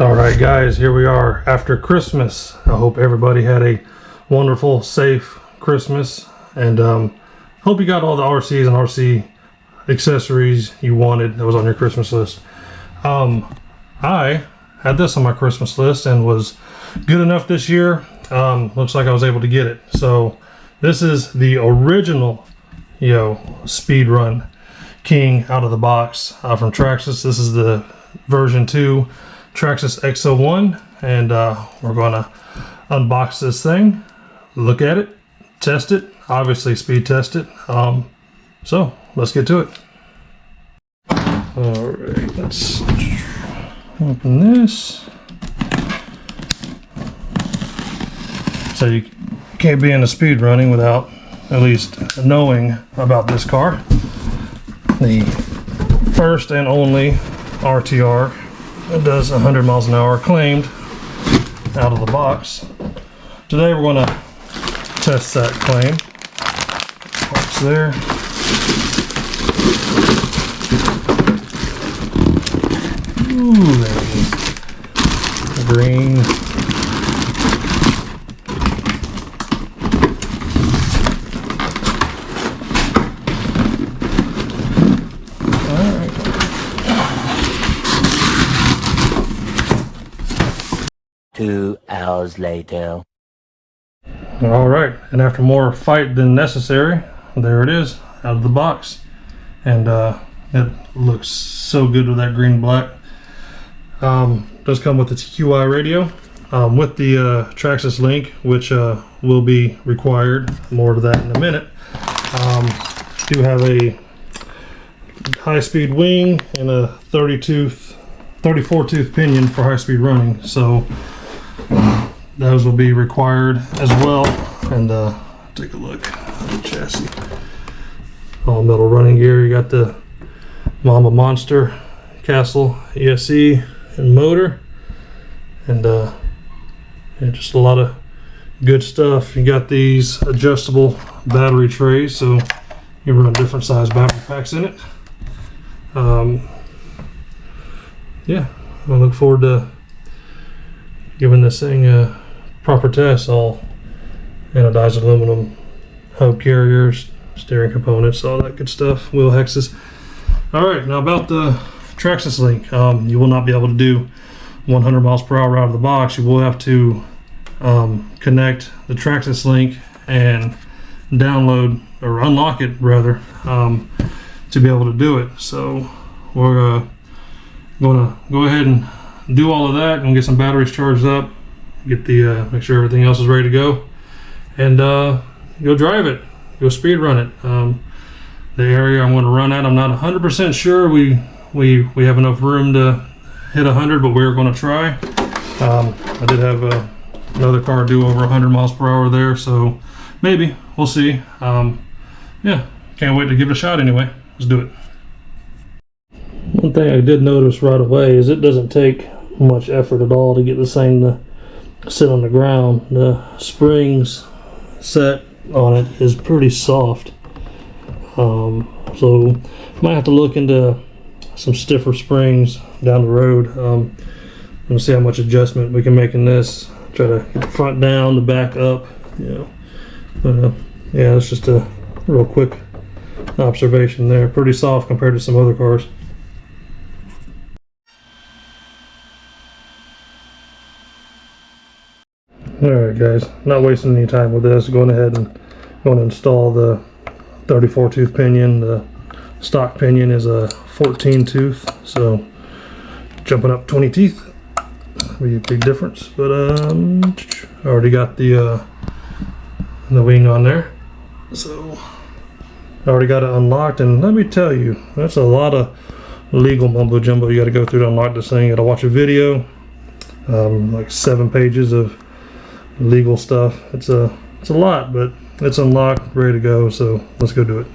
All right, guys, here we are after Christmas. I hope everybody had a wonderful, safe Christmas, and hope you got all the RCs and RC accessories you wanted that was on your Christmas list. I had this on my Christmas list and was good enough this year. Looks like I was able to get it. So this is the original speed run king out of the box from Traxxas. This is the version 2 Traxxas XO-1, and we're gonna unbox this thing, look at it, test it, obviously speed test it. So let's get to it. All right, let's open this. So you can't be into speed running without at least knowing about this car. The first and only RTR that does 100 miles an hour, claimed, out of the box. Today we're going to test that claim. Parts there. Ooh, there it is. Green. Two hours later. All right, and after more fight than necessary, there it is, out of the box. And it looks so good with that green black. Does come with its QI radio, with the Traxxas link, which will be required. More to that in a minute. Do have a high-speed wing and a 34 tooth pinion for high-speed running. So those will be required as well. And take a look at the chassis. All metal running gear. You got the Mama Monster Castle ESC and motor, and yeah, just a lot of good stuff. You got these adjustable battery trays, so you run different size battery packs in it. Yeah, I look forward to giving this thing a proper test. All anodized aluminum hub carriers, steering components, all that good stuff, wheel hexes. All right, now about the Traxxas link. You will not be able to do 100 miles per hour out of the box. You will have to connect the Traxxas link and download, or unlock it rather, to be able to do it. So we're going to go ahead and do all of that and get some batteries charged up, get the make sure everything else is ready to go, and go drive it, go speed run it. The area I'm going to run at, I'm not 100% sure we have enough room to hit 100, but we're going to try. I did have another car do over 100 miles per hour there, so maybe we'll see. Yeah, can't wait to give it a shot anyway. Let's do it. One thing I did notice right away is it doesn't take much effort at all to get this thing to sit on the ground. The springs set on it is pretty soft, so might have to look into some stiffer springs down the road. And see how much adjustment we can make in this. Try to get the front down, the back up, but yeah, it's just a real quick observation there. Pretty soft compared to some other cars. Alright guys, not wasting any time with this. Going ahead and going to install the 34 tooth pinion. The stock pinion is a 14 tooth, so jumping up 20 teeth will be a big difference. But I already got the wing on there, so I already got it unlocked. And let me tell you, that's a lot of legal mumbo jumbo you got to go through to unlock this thing. You got to watch a video, like 7 pages of legal stuff. It's a lot, but it's unlocked, ready to go. So let's go do it.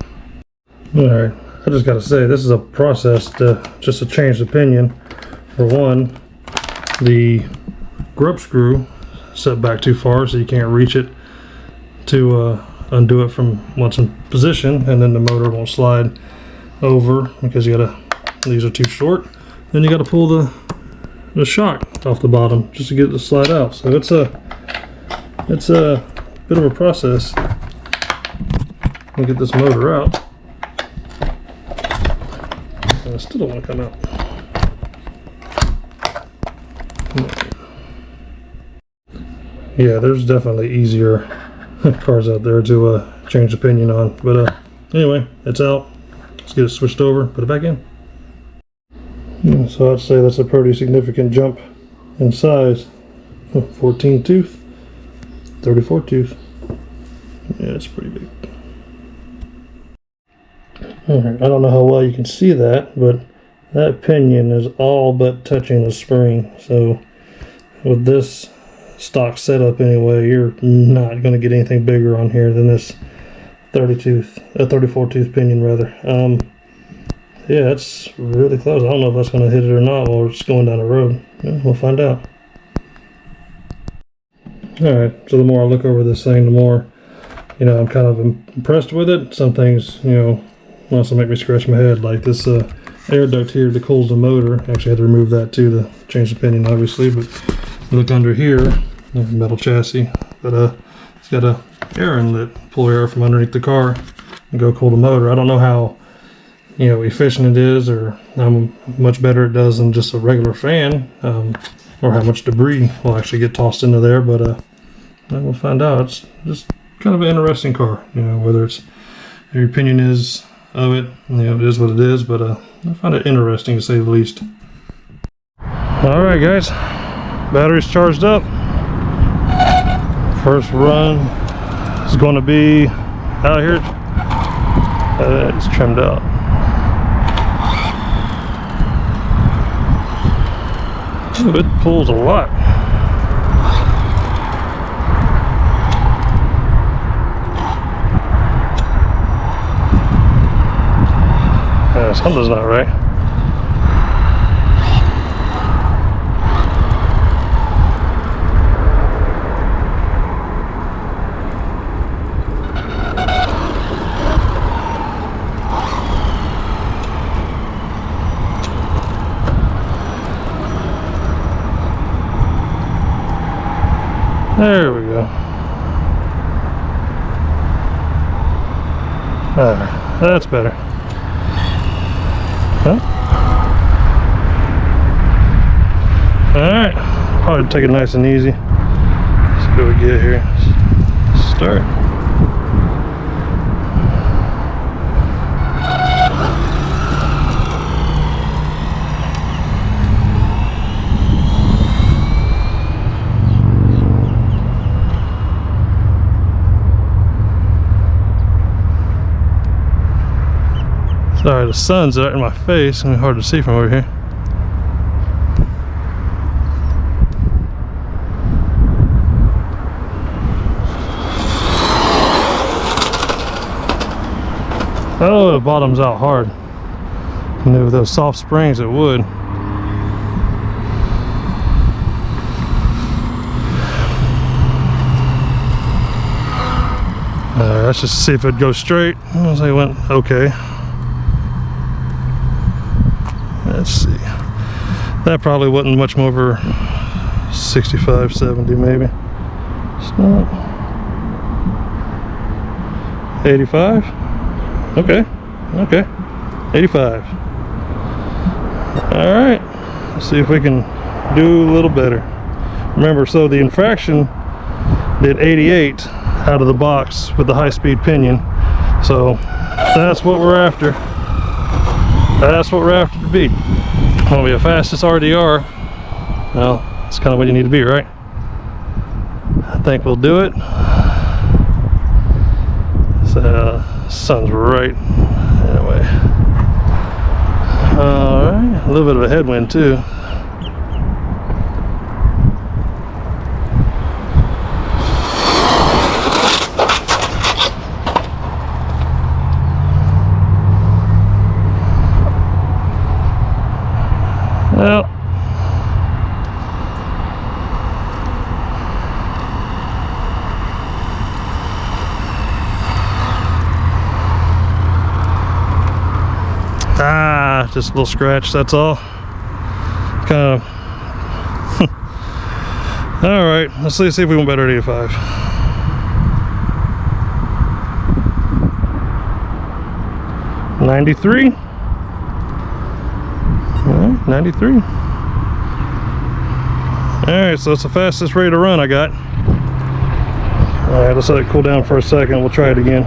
All right, I just got to say, this is a process just to change the pinion. For one, the grub screw set back too far, so you can't reach it to undo it from once in position, and then the motor won't slide over because these are too short. Then you got to pull the shock off the bottom just to get it to slide out. So it's a bit of a process to get this motor out. And I still don't want to come out. Yeah, there's definitely easier cars out there to change the pinion on. But anyway, it's out. Let's get it switched over, put it back in. So I'd say that's a pretty significant jump in size. 14 tooth, 34 tooth. Yeah, it's pretty big. Alright, I don't know how well you can see that, but that pinion is all but touching the spring. So with this stock setup anyway, you're not going to get anything bigger on here than this 34 tooth pinion rather. Yeah, it's really close. I don't know if that's going to hit it or not while we're just going down the road. Yeah, we'll find out. Alright, so the more I look over this thing, the more, you know, I'm kind of impressed with it. Some things, you know, also make me scratch my head, like this air duct here that cools the motor. Actually had to remove that too to change the pinion, obviously, but look under here, metal chassis, but it's got a air inlet, pull air from underneath the car and go cool the motor. I don't know how, you know, efficient it is or how much better it does than just a regular fan, or how much debris will actually get tossed into there, but we'll find out. It's just kind of an interesting car, you know, whether it's your opinion is of it, you know, it is what it is, but I find it interesting to say the least. Alright guys, battery's charged up. First run is going to be out here. It's trimmed out. Ooh, it pulls a lot. Something's not right. There we go. That's better. Huh? Alright, probably take it nice and easy. Let's see what we get here. Start. Sorry, the sun's right in my face, and it's hard to see from over here. Oh, it bottoms out hard. And with those soft springs, it would. Let's just see if it goes straight. Looks like it went okay. Let's see. That probably wasn't much more over 65, 70 maybe. It's not. 85? Okay. Okay. 85. Alright. Let's see if we can do a little better. Remember, so the infraction did 88 out of the box with the high-speed pinion. So that's what we're after. That's what we're after to beat. Want to be the fastest RDR? Well, that's kind of what you need to be, right? I think we'll do it. So, sun's right. Anyway. Alright, a little bit of a headwind too. Well, just a little scratch, that's all. Kind of All right, let's see if we went better at 85. $93. All right, 93. All right, so it's the fastest rate of run I got. All right, let's let it cool down for a second. We'll try it again.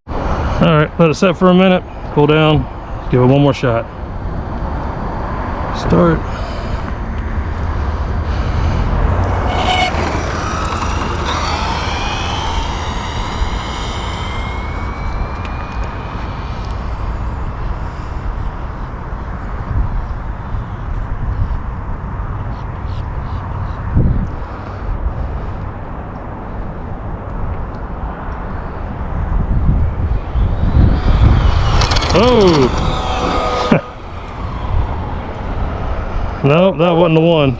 All right, let it set for a minute, cool down, give it one more shot. Start. Oh! No, that wasn't the one.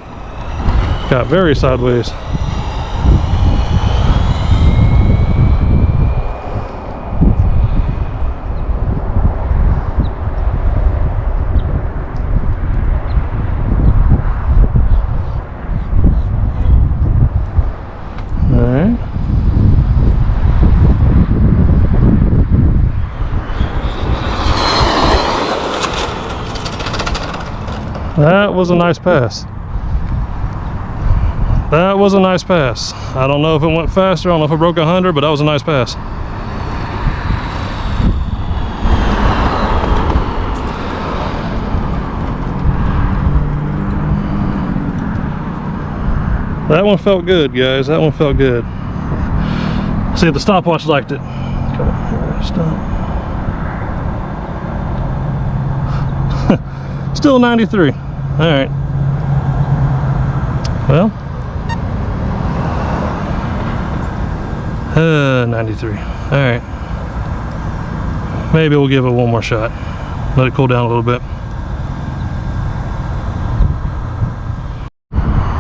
Got very sideways. Alright. That was a nice pass. That was a nice pass. I don't know if it went faster, I don't know if it broke 100, but that was a nice pass. That one felt good, guys. That one felt good. See if the stopwatch liked it. Come on, stop. Still 93. All right. Well, 93. All right. Maybe we'll give it one more shot. Let it cool down a little bit.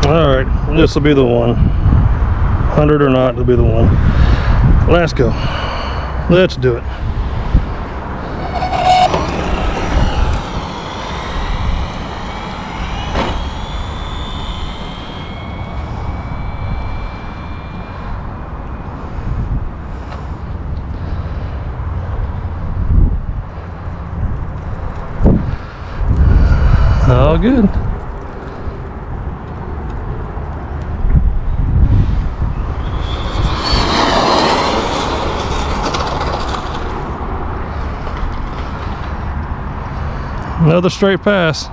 All right, this will be the one. 100 or not, it'll be the one. Let's go. Let's do it. All good. Another straight pass.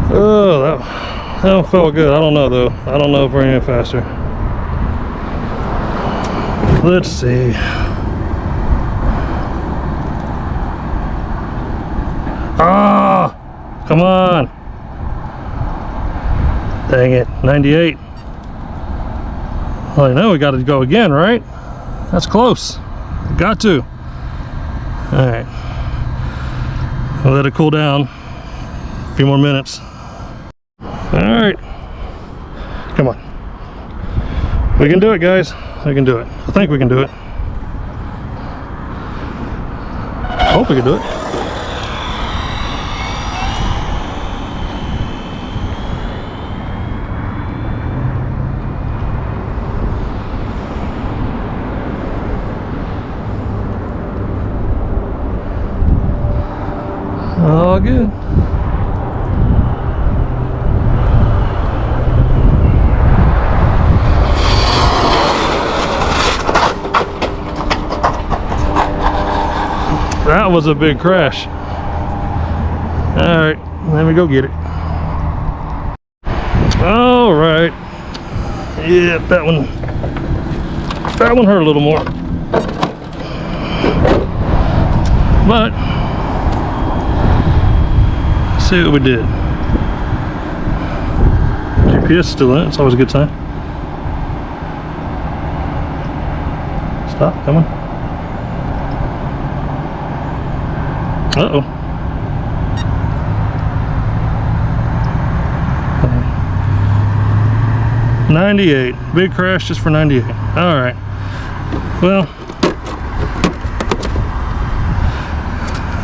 Oh, that one felt good. I don't know though. I don't know if we're any faster. Let's see. Ah, come on. Dang it, 98. Well, I know we got to go again, right? That's close. Got to. All right. We'll let it cool down. A few more minutes. All right. Come on. We can do it, guys. We can do it. I think we can do it. I hope we can do it. All good. That was a big crash. All right, let me go get it. All right. Yeah, that one hurt a little more. But see what we did. GPS is still in it. It's always a good sign. Stop, come on. Uh-oh. 98. Big crash just for 98. All right. Well,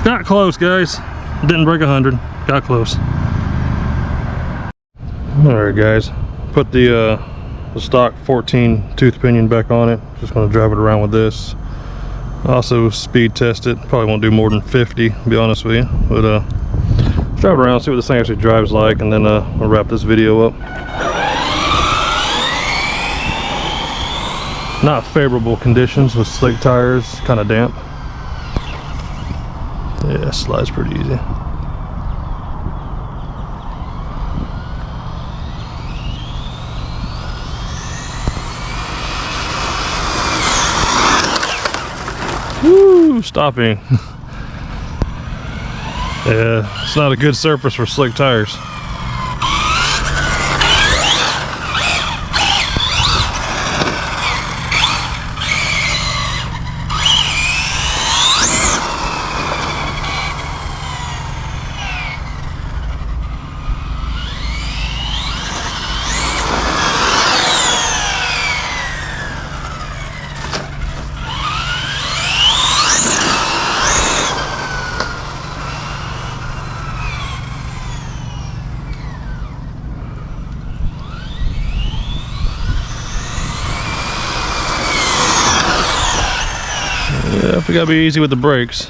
got close, guys. Didn't break 100. Got close. Alright, guys. Put the stock 14 tooth pinion back on it. Just going to drive it around with this. Also speed test it. Probably won't do more than 50, to be honest with you. But let's drive it around, see what this thing actually drives like, and then we'll wrap this video up. Not favorable conditions with slick tires, kind of damp. Yeah, slides pretty easy. Woo, stopping. Yeah, it's not a good surface for slick tires. Yeah, we gotta be easy with the brakes.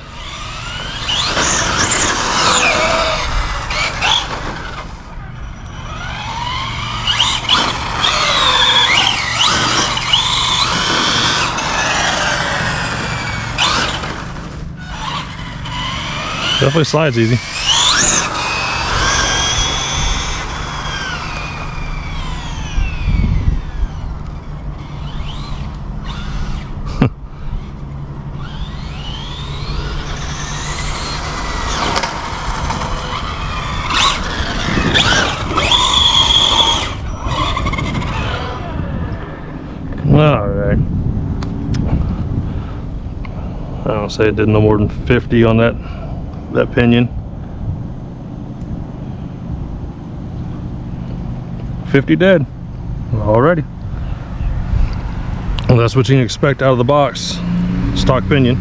Definitely slides easy. Alright. I don't say it did no more than 50 on that pinion. 50 dead. Alrighty. Well, that's what you can expect out of the box. Stock pinion.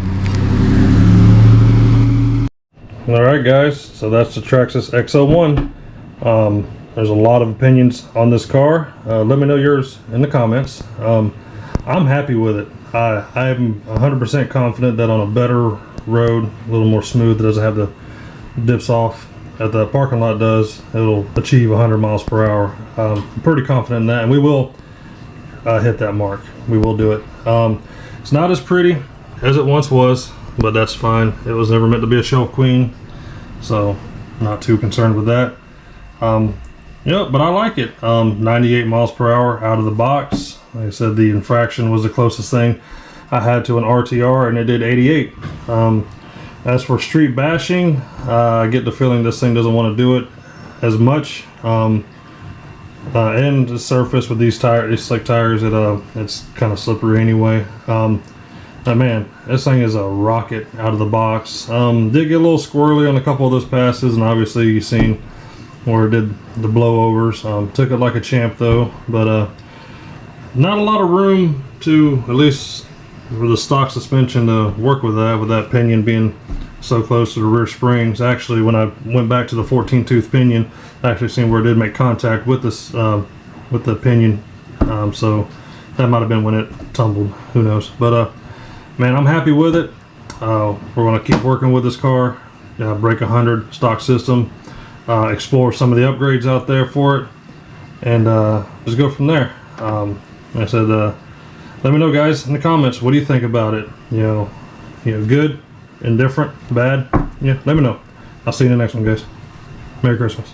Alright guys, so that's the Traxxas XO-1. There's a lot of opinions on this car. Let me know yours in the comments. I'm happy with it. I am 100% confident that on a better road, a little more smooth, that doesn't have the dips off that the parking lot does, it'll achieve 100 miles per hour. I'm pretty confident in that, and we will hit that mark. We will do it. It's not as pretty as it once was, but that's fine. It was never meant to be a shelf queen, so not too concerned with that. Yep, but I like it. 98 miles per hour out of the box. Like I said, the infraction was the closest thing I had to an RTR, and it did 88. As for street bashing, I get the feeling this thing doesn't want to do it as much. And the surface with these slick tires, it's kind of slippery anyway. But man, this thing is a rocket out of the box. Did get a little squirrely on a couple of those passes, and obviously you've seen where it did the blowovers. Took it like a champ though, but not a lot of room to, at least for the stock suspension, to work with that pinion being so close to the rear springs. Actually, when I went back to the 14 tooth pinion, I actually seen where it did make contact with this with the pinion, so that might have been when it tumbled, who knows. But man, I'm happy with it. We're going to keep working with this car, break 100 stock system, explore some of the upgrades out there for it, and just go from there. Like I said, let me know guys in the comments, what do you think about it? You know, good, indifferent, bad? Yeah, let me know. I'll see you in the next one, guys. Merry Christmas.